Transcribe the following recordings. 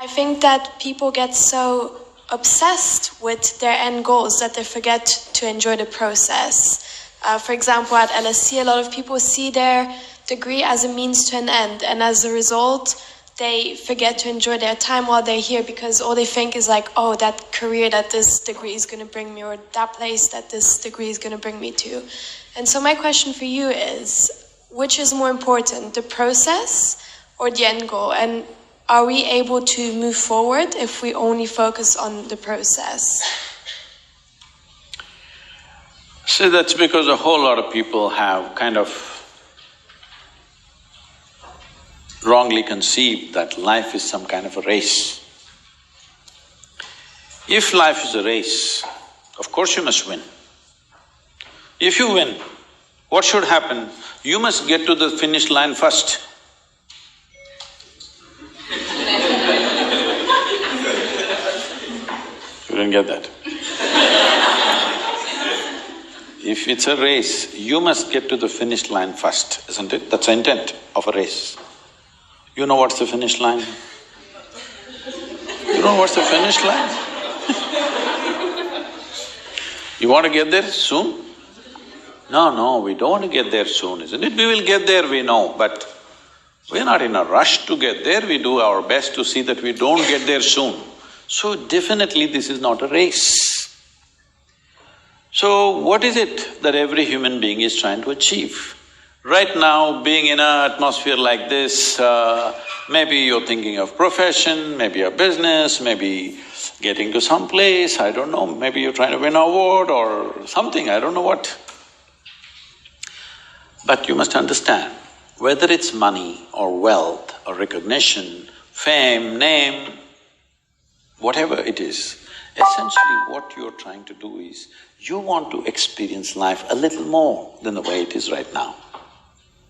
I think that people get so obsessed with their end goals that they forget to enjoy the process. For example, at LSE, a lot of people see their degree as a means to an end, and as a result, they forget to enjoy their time while they're here because all they think is like, oh, that career that this degree is going to bring me, or that place that this degree is going to bring me to. And so my question for you is, which is more important, the process or the end goal? And are we able to move forward if we only focus on the process? See, that's because a whole lot of people have kind of wrongly conceived that life is some kind of a race. If life is a race, of course you must win. If you win, what should happen? You must get to the finish line first. You didn't get that? If it's a race, you must get to the finish line first, isn't it? That's the intent of a race. You know what's the finish line? You know what's the finish line? You want to get there soon? No, we don't want to get there soon, isn't it? We will get there, we know, but we're not in a rush to get there, we do our best to see that we don't get there soon. So definitely this is not a race. So what is it that every human being is trying to achieve? Right now, being in an atmosphere like this, maybe you're thinking of profession, maybe a business, maybe getting to some place, I don't know, maybe you're trying to win an award or something, I don't know what. But you must understand, whether it's money or wealth or recognition, fame, name, whatever it is, essentially what you're trying to do is, you want to experience life a little more than the way it is right now.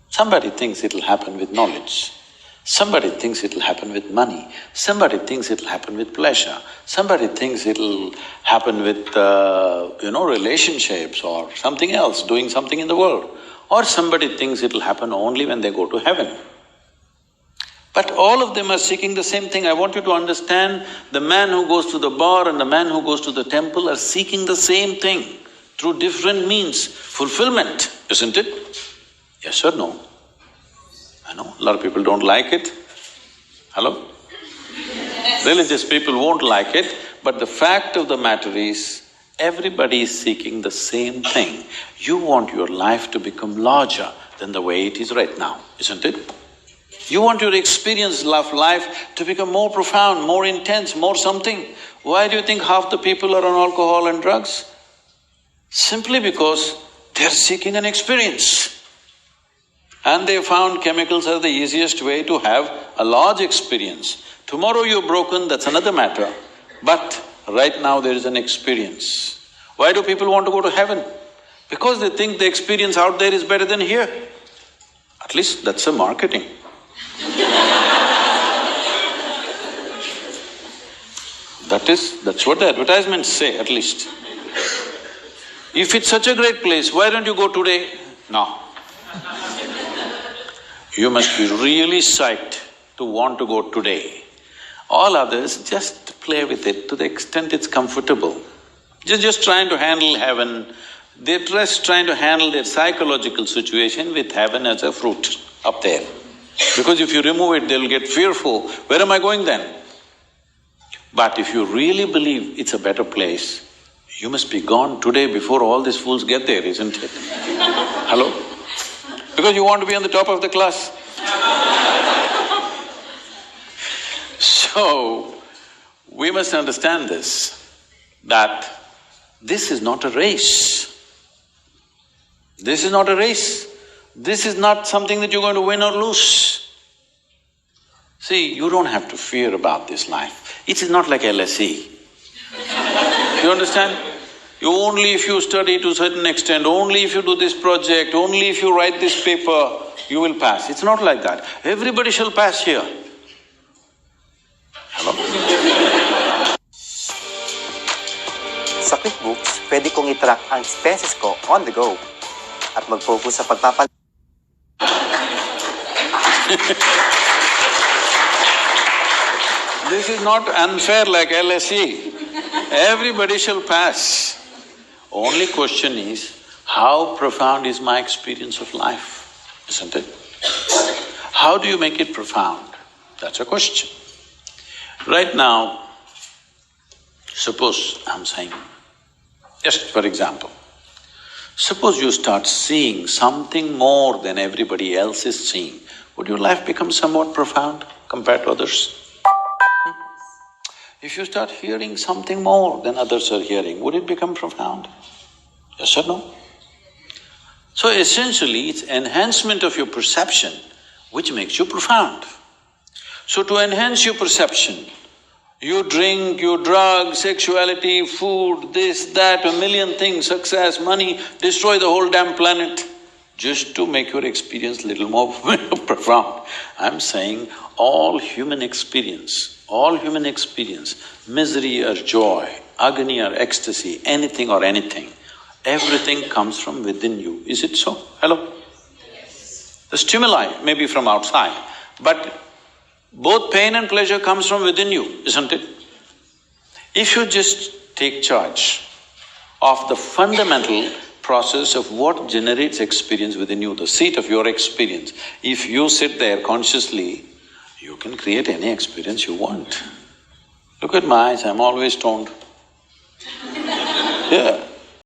Somebody thinks it'll happen with knowledge, somebody thinks it'll happen with money, somebody thinks it'll happen with pleasure, somebody thinks it'll happen with, relationships or something else, doing something in the world, or somebody thinks it'll happen only when they go to heaven. But all of them are seeking the same thing. I want you to understand, the man who goes to the bar and the man who goes to the temple are seeking the same thing through different means, fulfillment, isn't it? Yes or no? I know, a lot of people don't like it. Hello? Religious people won't like it, but the fact of the matter is, everybody is seeking the same thing. You want your life to become larger than the way it is right now, isn't it? You want your experience of life to become more profound, more intense, more something. Why do you think half the people are on alcohol and drugs? Simply because they're seeking an experience. And they found chemicals are the easiest way to have a large experience. Tomorrow you're broken, that's another matter, but right now there is an experience. Why do people want to go to heaven? Because they think the experience out there is better than here. At least that's the marketing. That's what the advertisements say, at least. If it's such a great place, why don't you go today? No. You must be really psyched to want to go today. All others, just play with it to the extent it's comfortable. Just trying to handle heaven, they're just trying to handle their psychological situation with heaven as a fruit up there. Because if you remove it, they'll get fearful, where am I going then? But if you really believe it's a better place, you must be gone today before all these fools get there, isn't it? Hello? Because you want to be on the top of the class. So, we must understand this, that this is not a race. This is not a race. This is not something that you're going to win or lose. See, you don't have to fear about this life. It is not like LSE. You understand? Only if you study to a certain extent, only if you do this project, only if you write this paper, you will pass. It's not like that. Everybody shall pass here. Hello? Sa QuickBooks, pwede kong i-track ang expenses ko on the go at mag-focus sa pagpapal… This is not unfair like LSE. Everybody shall pass. Only question is, how profound is my experience of life, isn't it? How do you make it profound? That's a question. Right now, suppose I'm saying, just for example, suppose you start seeing something more than everybody else is seeing, would your life become somewhat profound compared to others? If you start hearing something more than others are hearing, would it become profound? Yes or no? So essentially, it's enhancement of your perception which makes you profound. So to enhance your perception, you drink, you drug, sexuality, food, this, that, a million things, success, money, destroy the whole damn planet just to make your experience little more profound. I'm saying all human experience, misery or joy, agony or ecstasy, anything or anything, everything comes from within you. Is it so? Hello? Yes. The stimuli may be from outside, but both pain and pleasure comes from within you, isn't it? If you just take charge of the fundamental process of what generates experience within you, the seat of your experience, if you sit there consciously, you can create any experience you want. Look at my eyes, I'm always stoned. Yeah.